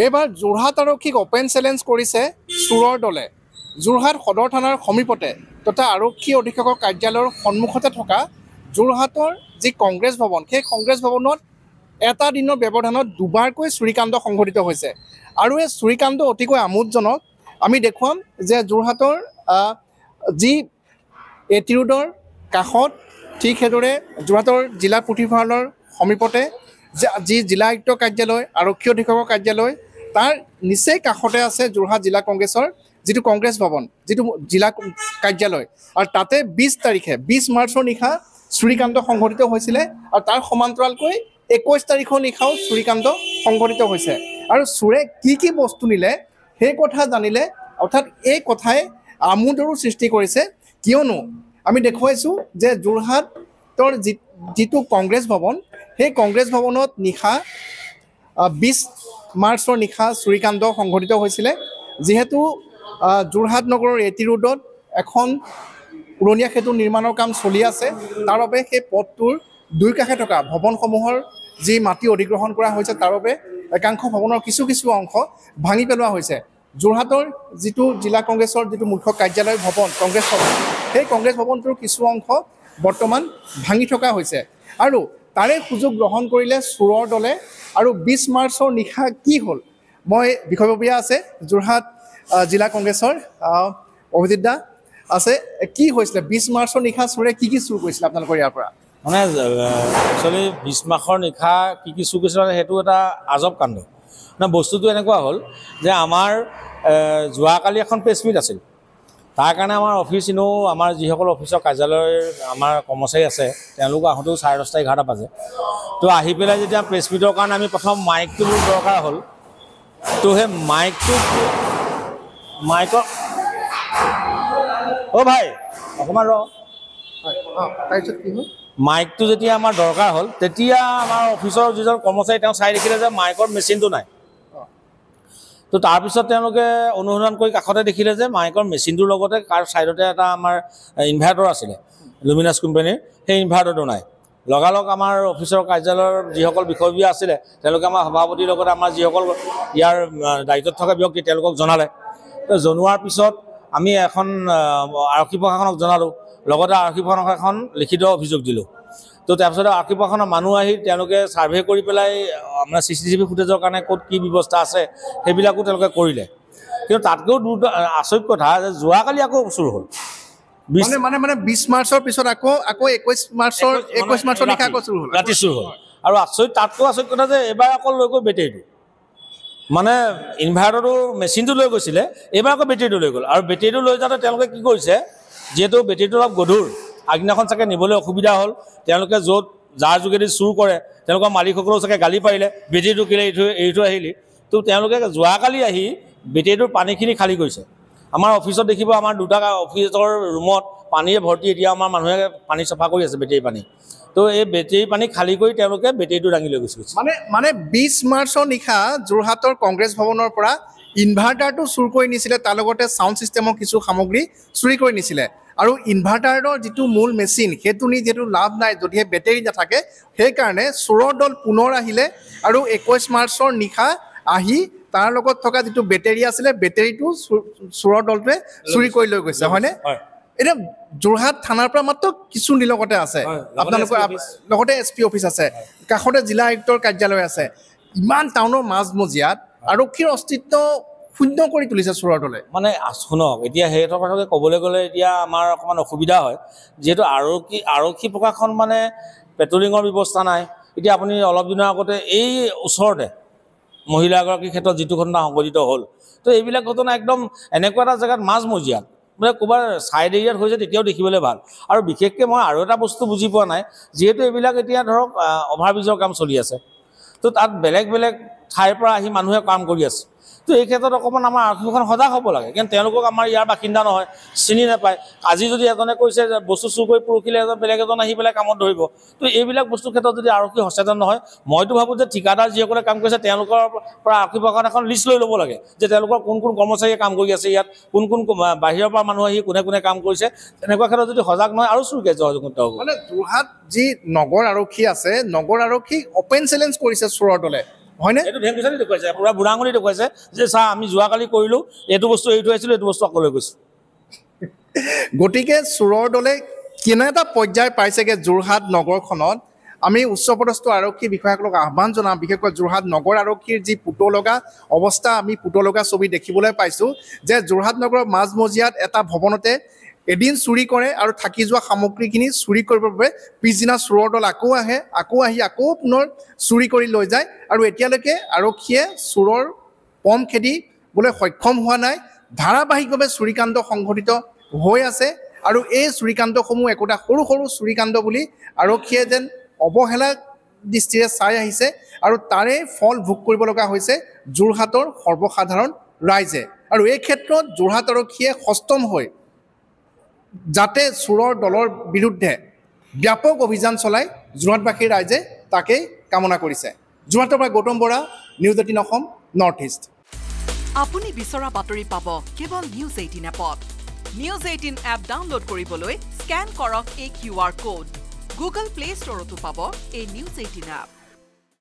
এইবাৰ যোৰহাট আৰক্ষীক open challenge কৰিছে চোৰৰ দলে। যোৰহাট সদৰ থানাৰ সমীপতে তথা আৰক্ষী অধীক্ষকৰ কাৰ্যালয়ৰ সন্মুখতে থকা যোৰহাটৰ যি কংগ্ৰেছ ভৱন, সেই কংগ্ৰেছ ভৱনত এটা দিনৰ ব্যৱধানত দুবাৰকৈ চুৰিকাণ্ড সংঘটিত হৈছে। আৰু এই চুৰিকাণ্ড অতিকৈ আমোদজনক। আমি দেখুৱাম যে যোৰহাটৰ যি এটি ৰোডৰ কাষত, ঠিক সেইদৰে যোৰহাটৰ জিলা পুথিভঁৰালৰ সমীপতে যি জিলা আয়ুক্ত কাৰ্যালয়, আৰক্ষী অধীক্ষকৰ কাৰ্যালয়, তাৰ নিচেই কাষতে আছে যোৰহাট জিলা কংগ্ৰেছৰ যিটো কংগ্ৰেছ ভৱন, যিটো জিলা কাৰ্যালয়। আৰু তাতে 20 মাৰ্চৰ নিশা চুৰিকাণ্ড সংঘটিত হৈছিলে। আৰু তাৰ সমান্তৰালকৈ 21 তাৰিখৰ নিশাও চুৰিকাণ্ড সংঘটিত হৈছে। আৰু চোৰে কি বস্তু নিলে সেই কথা জানিলে, অৰ্থাৎ এই কথাই আমোদৰো সৃষ্টি কৰিছে। কিয়নো আমি দেখুৱাইছোঁ যে যোৰহাটৰ যিটো কংগ্ৰেছ ভৱন, সেই কংগ্ৰেছ ভৱনত নিশা 20 মাৰ্চৰ নিশা চুৰিকাণ্ড সংঘটিত হৈছিলে। যিহেতু যোৰহাট নগৰৰ এটি ৰোডত এখন উৰণীয়া সেতু নিৰ্মাণৰ কাম চলি আছে, তাৰ বাবে সেই পথটোৰ দুই কাষে থকা ভৱনসমূহৰ যি মাটি অধিগ্ৰহণ কৰা হৈছে, তাৰ বাবে একাংশ ভৱনৰ কিছু অংশ ভাঙি পেলোৱা হৈছে। যোৰহাটৰ যিটো জিলা কংগ্ৰেছৰ যিটো মুখ্য কাৰ্যালয় ভৱন, কংগ্ৰেছ ভৱন, সেই কংগ্ৰেছ ভৱনটোৰ কিছু অংশ বৰ্তমান ভাঙি থকা হৈছে। আৰু তাৰে সুযোগ গ্ৰহণ কৰিলে চোৰৰ দলে। আৰু 20 মাৰ্চৰ নিশা কি হ'ল, মই বিষয়ববীয়া আছে যোৰহাট জিলা কংগ্ৰেছৰ অভিজিৎ দা আছে, কি হৈছিলে 20 মাৰ্চৰ নিশা চোৰে কি চুৰ কৰিছিলে আপোনালোকৰ ইয়াৰ পৰা? মানে একচুৱেলি 20 মাৰ্চৰ নিশা কি চুৰ কৰিছিলে সেইটো এটা আজব কাণ্ড। মানে বস্তুটো এনেকুৱা হ'ল যে আমাৰ যোৱাকালি এখন প্ৰেছ মিট আছিল। তাৰ কাৰণে আমাৰ অফিচ আমাৰ যিসকল অফিচৰ কাৰ্যালয়ৰ আমাৰ কৰ্মচাৰী আছে, তেওঁলোক আহোঁতেও 10:30 11টা বাজে। তো আহি পেলাই যেতিয়া প্ৰেছ মিটৰ কাৰণে আমি প্ৰথম মাইকটো দৰকাৰ হ'ল, তো সেই মাইকৰ ভাই অকণমান তাৰপিছত কি হ'ল, মাইকটো যেতিয়া আমাৰ দৰকাৰ হ'ল, তেতিয়া আমাৰ অফিচৰ যিজন কৰ্মচাৰী তেওঁ চাই দেখিলে যে মাইকৰ মেচিনটো নাই। তো তাৰপিছত তেওঁলোকে অনুসন্ধান কৰি কাষতে দেখিলে যে মাইকৰ মেচিনটোৰ লগতে কাৰ ছাইডতে এটা আমাৰ ইনভাৰ্টাৰ আছিলে লুমিনাছ কোম্পানীৰ, সেই ইনভাৰ্টাৰটো নাই। লগালগ আমাৰ অফিচৰ কাৰ্যালয়ৰ যিসকল বিষয়ববীয়া আছিলে, তেওঁলোকে আমাৰ সভাপতিৰ লগতে আমাৰ যিসকল ইয়াৰ দায়িত্বত থকা ব্যক্তি, তেওঁলোকক জনালে। তো জনোৱাৰ পিছত আমি এখন আৰক্ষী প্ৰশাসনক জনালোঁ, লগতে আৰক্ষী প্ৰশাসনক এখন লিখিত অভিযোগ দিলোঁ। তো তাৰপিছতে আৰক্ষী প্ৰশাসনৰ মানুহ আহি তেওঁলোকে ছাৰ্ভে কৰি পেলাই আমাৰ CCTV ফুটেজৰ কাৰণে ক'ত কি ব্যৱস্থা আছে সেইবিলাকো তেওঁলোকে কৰিলে। কিন্তু তাতকৈও আচৰিত কথা যে যোৱাকালি আকৌ চুৰ হ'ল। 20 মাৰ্চৰ পিছত আকৌ 21 মাৰ্চৰ নিশা আকৌ চুৰ হ'ল, ৰাতি চুৰ হ'ল। আৰু তাতকৈও আচৰিত কথা যে এইবাৰ আকৌ লৈ গৈ বেটেৰীটো, মানে ইনভাৰ্টাৰটো মেচিনটো লৈ গৈছিলে, এইবাৰ আকৌ বেটেৰীটো লৈ গ'ল। আৰু বেটেৰীটো লৈ যাওঁতে তেওঁলোকে কি কৰিছে, যিহেতু বেটেৰীটো অলপ গধুৰ, আগদিনাখন চাগে নিবলৈ অসুবিধা হ'ল, তেওঁলোকে যাৰ যোগেদি চুৰ কৰে তেওঁলোকৰ মালিকসকলেও চাগে গালি পাৰিলে, বেটেৰীটো কেলৈ এৰি থৈ আহিলি। তো তেওঁলোকে যোৱাকালি আহি বেটেৰীটোৰ পানীখিনি খালী কৰিছে। আমাৰ অফিচত দেখিব, আমাৰ দুটা অফিচৰ ৰুমত পানীৰে ভৰ্তি, এতিয়া আমাৰ মানুহে পানী চফা কৰি আছে বেটেৰী পানী। তো এই বেটেৰী পানী খালী কৰি তেওঁলোকে বেটেৰীটো দাঙি লৈ গৈছে। মানে 20 মাৰ্চৰ নিশা যোৰহাটৰ কংগ্ৰেছ ভৱনৰ পৰা ইনভাৰ্টাৰটো চুৰ কৰি নিছিলে, তাৰ লগতে ছাউণ্ড ছিষ্টেমৰ কিছু সামগ্ৰী চুৰি কৰি নিছিলে। আৰু ইনভাৰ্টাৰৰ যিটো মূল মেচিন, সেইটো নি যিহেতু লাভ নাই যদিহে বেটেৰী নাথাকে, সেইকাৰণে চোৰৰ দল পুনৰ আহিলে আৰু 21 মাৰ্চৰ নিশা আহি তাৰ লগত থকা যিটো বেটেৰী আছিলে, বেটেৰীটো চোৰৰ দলটোৱে চুৰি কৰি লৈ গৈছে, হয়নে? এতিয়া যোৰহাট থানাৰ পৰা মাত্ৰ কিছু নিলগতে আছে, আপোনালোকৰ লগতে SP অফিচ আছে, কাষতে জিলা আয়ুক্তৰ কাৰ্যালয় আছে। ইমান টাউনৰ মাজমজিয়াত আৰক্ষীৰ অস্তিত্ব শূন্য কৰি তুলিছে চোৰৰ দলে। মানে শুনক, এতিয়া সেইটো কথাকে ক'বলৈ গ'লে এতিয়া আমাৰ অকণমান অসুবিধা হয়, যিহেতু আৰক্ষী প্ৰশাসন মানে পেট্ৰলিঙৰ ব্যৱস্থা নাই। এতিয়া আপুনি অলপ দিনৰ আগতে এই ওচৰতে মহিলা এগৰাকীৰ ক্ষেত্ৰত যিটো ঘটনা সংঘটিত হ'ল, তো এইবিলাক ঘটনা একদম এনেকুৱা এটা জেগাত মাজমজিয়াত, মানে ক'ৰবাৰ ছাইড এৰিয়াত হৈছে তেতিয়াও দেখিবলৈ ভাল। আৰু বিশেষকৈ মই আৰু এটা বস্তু বুজি পোৱা নাই, যিহেতু এইবিলাক এতিয়া ধৰক অভাৰব্ৰিজৰ কাম চলি আছে, তো তাত বেলেগ ঠাইৰ পৰা আহি মানুহে কাম কৰি আছে। তো এই ক্ষেত্ৰত অকণমান আমাৰ আৰক্ষীখন সজাগ হ'ব লাগে, কাৰণ তেওঁলোকক আমাৰ ইয়াৰ বাসিন্দা নহয়, চিনি নাপায়। আজি যদি এজনে কৈছে যে বস্তু চুৰ কৰি পৰহিলে বেলেগ এজন আহি পেলাই কামত ধৰিব, তো এইবিলাক বস্তুৰ ক্ষেত্ৰত যদি আৰক্ষী সচেতন নহয়, মইতো ভাবোঁ যে ঠিকাদাৰ যিসকলে কাম কৰিছে তেওঁলোকৰ পৰা আৰক্ষী প্ৰশাসন এখন লিষ্ট লৈ ল'ব লাগে, যে তেওঁলোকৰ কোন কৰ্মচাৰীয়ে কাম কৰি আছে, ইয়াত কোন বাহিৰৰ পৰা মানুহ আহি কোনে কাম কৰিছে। তেনেকুৱা ক্ষেত্ৰত যদি সজাগ নহয় আৰু চুৰ কাৰ্য হ'ব। মানে যোৰহাট যি নগৰ আৰক্ষী আছে, নগৰ আৰক্ষীক অপেন চেলেঞ্জ কৰিছে চোৰৰ দলে। হয়নে? এইটো ভেংকুচালি দেখুৱাইছে, পূৰা বুঢ়া আঙুলি দেখুৱাইছে যে চা আমি যোৱাকালি কৰিলোঁ, এইটো বস্তু এৰি থৈ আহিছিলোঁ, এইটো বস্তু আকৌ লৈ গৈছোঁ। গতিকে চোৰৰ দলে কেনে এটা পৰ্যায় পাইছেগৈ যোৰহাট নগৰখনত। আমি উচ্চপদস্থ আৰক্ষী বিষয়াসকলক আহ্বান জনাম, বিশেষকৈ যোৰহাট নগৰ আৰক্ষীৰ যি পুতলগা অৱস্থা, আমি পুতলগা ছবি দেখিবলৈ পাইছোঁ যে যোৰহাট নগৰৰ মাজমজিয়াত এটা ভৱনতে এদিন চুৰি কৰে আৰু থাকি যোৱা সামগ্ৰীখিনি চুৰি কৰিবৰ বাবে পিছদিনা চোৰৰ দল আকৌ আহে, আকৌ আহি আকৌ পুনৰ চুৰি কৰি লৈ যায়। আৰু এতিয়ালৈকে আৰক্ষীয়ে চোৰৰ পম খেদিবলৈ সক্ষম হোৱা নাই। ধাৰাবাহিকভাৱে চুৰিকাণ্ড সংঘটিত হৈ আছে আৰু এই চুৰিকাণ্ডসমূহ একোটা সৰু সৰু চুৰিকাণ্ড বুলি আৰক্ষীয়ে যেন অৱহেলা দৃষ্টিৰে চাই আহিছে আৰু তাৰে ফল ভোগ কৰিব লগা হৈছে যোৰহাটৰ সৰ্বসাধাৰণ ৰাইজে। আৰু এই ক্ষেত্ৰত যোৰহাট আৰক্ষীয়ে সষ্টম হৈ যাতে চোৰৰ দলৰ বিৰুদ্ধে ব্যাপক অভিযান চলায় যোৰহাটবাসীৰ ৰাইজে তাকেই কামনা কৰিছে। যোৰহাটৰ পৰা Gautam Bora, news 18 Assam, north east. আপুনি বিচৰা বাতৰি পাব কেৱল নিউজ 18 এপত। নিউজ 18 এপ ডাউনলোড কৰিবলৈ স্কেন কৰক এই QR কোড। গুগল প্লে ষ্টৰতো পাব এই নিউজ 18 এপ।